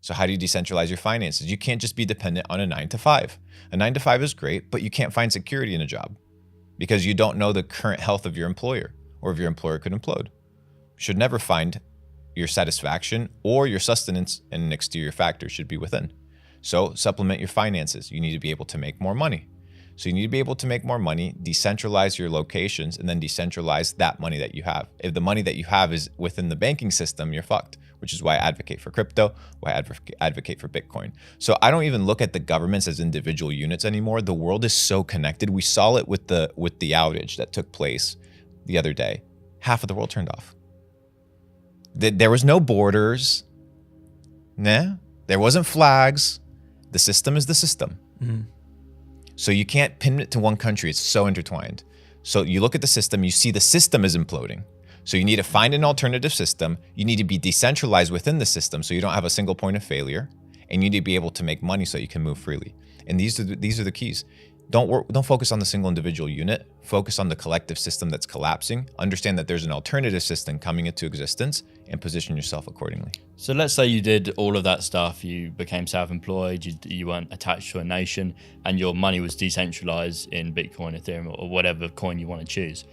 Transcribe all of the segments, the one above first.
So how do you decentralize your finances? You can't just be dependent on a 9 to 5. A 9 to 5 is great, but you can't find security in a job because you don't know the current health of your employer or if your employer could implode. You should never find your satisfaction or your sustenance in an exterior factor should be within. So supplement your finances. You need to be able to make more money. So you need to be able to make more money, decentralize your locations, and then decentralize that money that you have. If the money that you have is within the banking system, you're fucked, which is why I advocate for crypto, why I advocate for Bitcoin. So I don't even look at the governments as individual units anymore. The world is so connected. We saw it with the outage that took place the other day. Half of the world turned off. There was no borders. Nah, there wasn't flags. The system is the system. Mm-hmm. So you can't pin it to one country. It's so intertwined. So you look at the system, you see the system is imploding. So you need to find an alternative system. You need to be decentralized within the system so you don't have a single point of failure. And you need to be able to make money so you can move freely. And these are the keys. Don't focus on the single individual unit. Focus on the collective system that's collapsing. Understand that there's an alternative system coming into existence and position yourself accordingly. So let's say you did all of that stuff. You became self-employed. You weren't attached to a nation, and your money was decentralized in Bitcoin, Ethereum, or whatever coin you want to choose.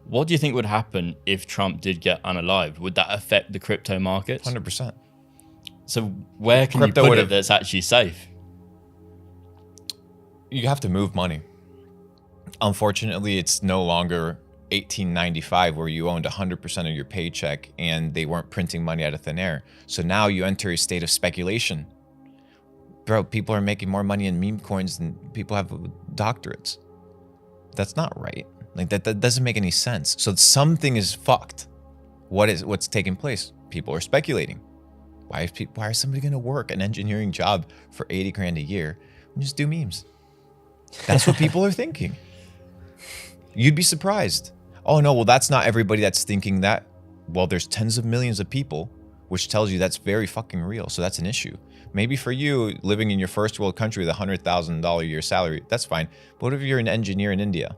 What do you think would happen if Trump did get unalived? Would that affect the crypto markets? 100%. So where can you put it that's actually safe? You have to move money. Unfortunately, it's no longer 1895 where you owned 100% of your paycheck and they weren't printing money out of thin air. So now you enter a state of speculation. Bro, people are making more money in meme coins than people have doctorates. That's not right. Like that doesn't make any sense. So something is fucked. What's taking place? People are speculating. Why is somebody going to work an engineering job for 80 grand a year and just do memes? That's what people are thinking. You'd be surprised. Oh no, well that's not everybody that's thinking that. Well, there's tens of millions of people, which tells you that's very fucking real. So that's an issue. Maybe for you, living in your first world country with $100,000 a year salary, that's fine. But what if you're an engineer in India?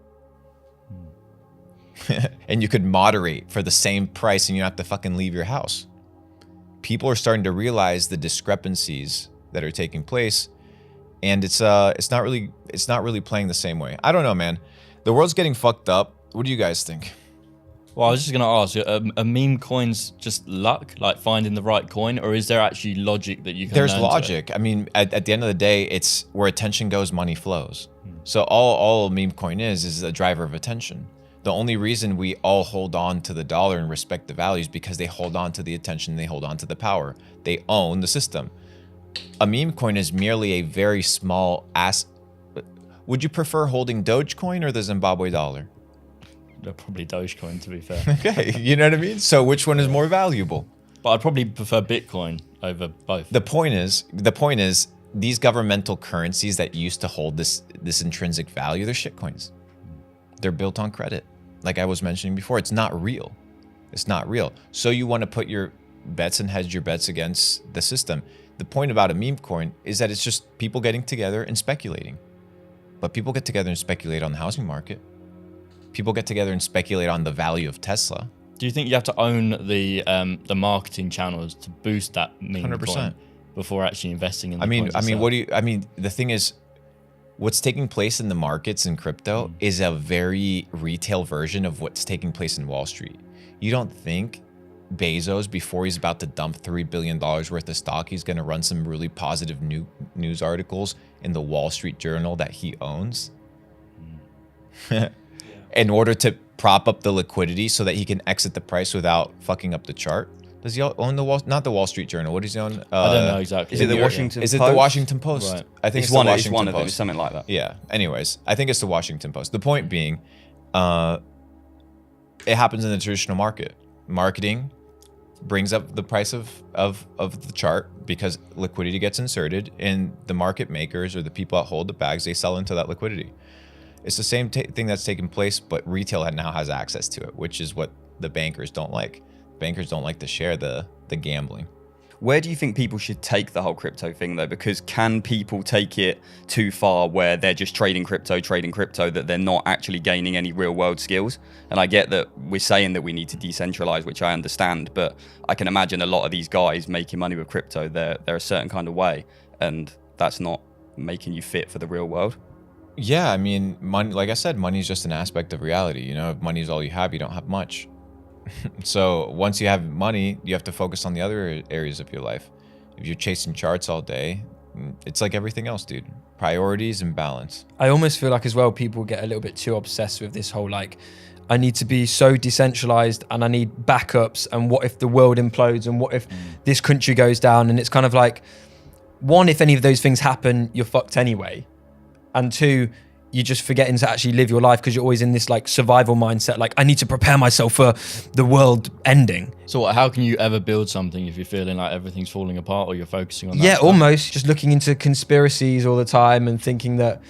And you could moderate for the same price and you don't have to fucking leave your house. People are starting to realize the discrepancies that are taking place. And it's not really playing the same way. I don't know, man. The world's getting fucked up. What do you guys think? Well, I was just going to ask, are meme coins just luck, like finding the right coin, or is there actually logic that you can There's learn logic. I mean, at the end of the day, it's where attention goes, money flows. So all a meme coin is a driver of attention. The only reason we all hold on to the dollar and respect the values because they hold on to the attention, they hold on to the power. They own the system. A meme coin is merely a very small Would you prefer holding Dogecoin or the Zimbabwe dollar? Probably Dogecoin, to be fair. Okay, you know what I mean? So which one is more valuable? But I'd probably prefer Bitcoin over both. The point is, these governmental currencies that used to hold this intrinsic value, they're shitcoins. They're built on credit. Like I was mentioning before, it's not real. It's not real. So you want to put your bets and hedge your bets against the system. The point about a meme coin is that it's just people getting together and speculating. But people get together and speculate on the housing market. People get together and speculate on the value of Tesla. Do you think you have to own the marketing channels to boost that meme 100%. coin before actually investing in the coins itself? The thing is, what's taking place in the markets in crypto is a very retail version of what's taking place in Wall Street. You don't think Bezos, before he's about to dump $3 billion worth of stock, he's going to run some really positive news articles in the Wall Street Journal that he owns in order to prop up the liquidity so that he can exit the price without fucking up the chart? Does he own not the Wall Street Journal? What does he own? I don't know exactly. Is it the Washington Post? Is it the Washington Post? Right. I think It's it's one the of Washington them. Post. It's something like that. Yeah. Anyways, I think it's the Washington Post. The point being, it happens in the traditional market. Marketing brings up the price of the chart because liquidity gets inserted, and the market makers or the people that hold the bags, they sell into that liquidity. It's the same thing that's taking place, but retail now has access to it, which is what the bankers don't like. Bankers don't like to share the gambling. Where do you think people should take the whole crypto thing though? Because can people take it too far where they're just trading crypto, that they're not actually gaining any real world skills? And I get that we're saying that we need to decentralize, which I understand, but I can imagine a lot of these guys making money with crypto, they're a certain kind of way, and that's not making you fit for the real world. Yeah, I mean, money, like I said, money is just an aspect of reality. You know, if money is all you have, you don't have much. So once you have money, you have to focus on the other areas of your life. If you're chasing charts all day, it's like everything else, dude. Priorities and balance. I almost feel like as well, people get a little bit too obsessed with this whole like, I need to be so decentralized and I need backups. And what if the world implodes? And what if this country goes down? And it's kind of like, one, if any of those things happen, you're fucked anyway. And two, you're just forgetting to actually live your life because you're always in this like survival mindset. Like, I need to prepare myself for the world ending. So how can you ever build something if you're feeling like everything's falling apart or you're focusing on that? Yeah, stuff? almost just looking into conspiracies all the time and thinking that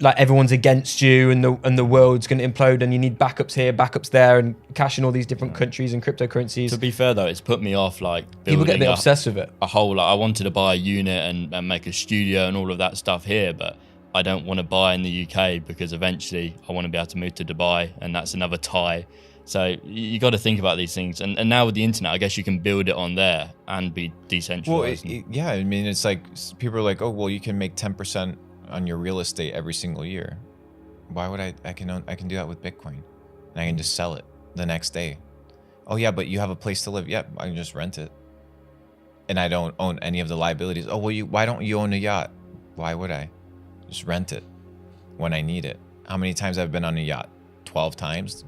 like everyone's against you and the world's going to implode and you need backups here, backups there, and cash in all these different countries and cryptocurrencies. To be fair though, it's put me off like People get a bit building obsessed with it. a whole, like I wanted to buy a unit and make a studio and all of that stuff here, but I don't want to buy in the UK because eventually I want to be able to move to Dubai, and that's another tie. So you got to think about these things. And now with the internet, I guess you can build it on there and be decentralized. Well, yeah, I mean, it's like people are like, oh, well, you can make 10% on your real estate every single year. Why would I can do that with Bitcoin, and I can just sell it the next day. Oh yeah, but you have a place to live. Yep, I can just rent it, and I don't own any of the liabilities. Oh well, why don't you own a yacht? Why would I? Just rent it when I need it. How many times I've been on a yacht? 12 times?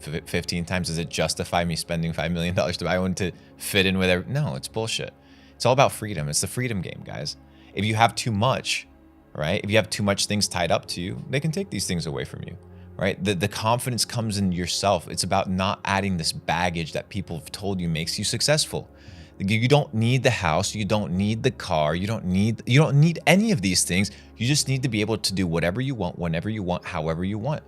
15 times? Does it justify me spending $5 million to buy one to fit in with every? No, it's bullshit. It's all about freedom. It's the freedom game, guys. If you have too much, right? If you have too much things tied up to you, they can take these things away from you, right? The confidence comes in yourself. It's about not adding this baggage that people have told you makes you successful. You don't need the house, you don't need the car, you don't need any of these things. You just need to be able to do whatever you want, whenever you want, however you want.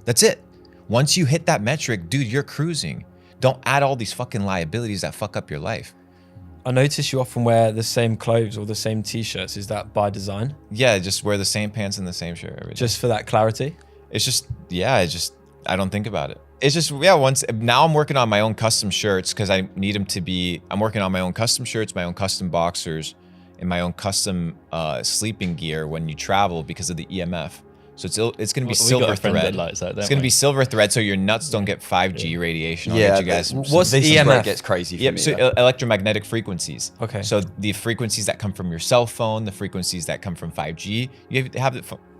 That's it. Once you hit that metric, dude, you're cruising. Don't add all these fucking liabilities that fuck up your life. I notice you often wear the same clothes or the same t-shirts. Is that by design? Yeah, just wear the same pants and the same shirt every day. Just for that clarity? It's just, yeah, I don't think about it. It's just, yeah, now I'm working on my own custom shirts because I need them to be, I'm working on my own custom shirts, my own custom boxers, and my own custom sleeping gear when you travel because of the EMF. So it's going to be silver thread. It's going to be silver thread so your nuts don't get 5G radiation. Yeah, you guys. What's this EMF? is where it gets crazy for Yep, me. so electromagnetic frequencies. Okay. So the frequencies that come from your cell phone, the frequencies that come from 5G, you have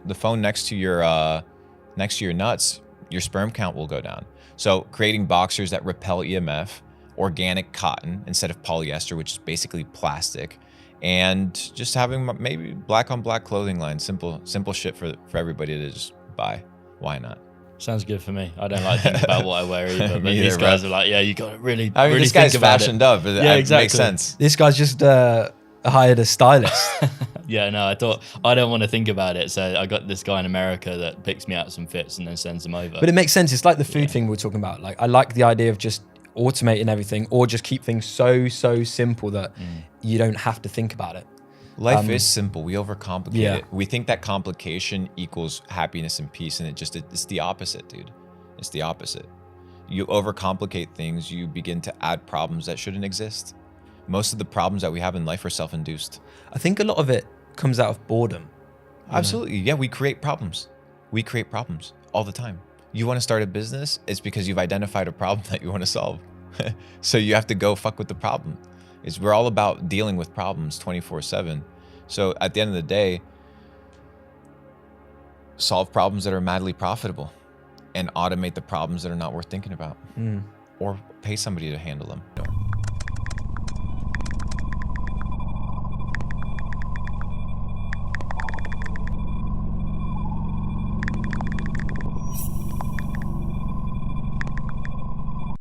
the phone next to your nuts, your sperm count will go down. So creating boxers that repel EMF, organic cotton instead of polyester, which is basically plastic, and just having maybe black on black clothing line, simple shit for everybody to just buy. Why not? Sounds good for me. I don't like thinking about what I wear either. But Me these either, guys bro. are like, yeah, you got to really, I mean, really this guy's think about fashioned it. up. Yeah, exactly. Makes sense. This guy's just hired a stylist. Yeah, no, I thought I don't want to think about it. So I got this guy in America that picks me out some fits and then sends them over. But it makes sense. It's like the food thing we were talking about. Like, I like the idea of just automating everything or just keep things so simple that you don't have to think about it. Life is simple. We overcomplicate Yeah. it. We think that complication equals happiness and peace, and it's the opposite, dude. It's the opposite. You overcomplicate things, you begin to add problems that shouldn't exist. Most of the problems that we have in life are self-induced. I think a lot of it comes out of boredom. Absolutely. Yeah, we create problems. We create problems all the time. You want to start a business, it's because you've identified a problem that you want to solve. So you have to go fuck with the problem. We're all about dealing with problems 24/7. So at the end of the day, solve problems that are madly profitable and automate the problems that are not worth thinking about, or pay somebody to handle them.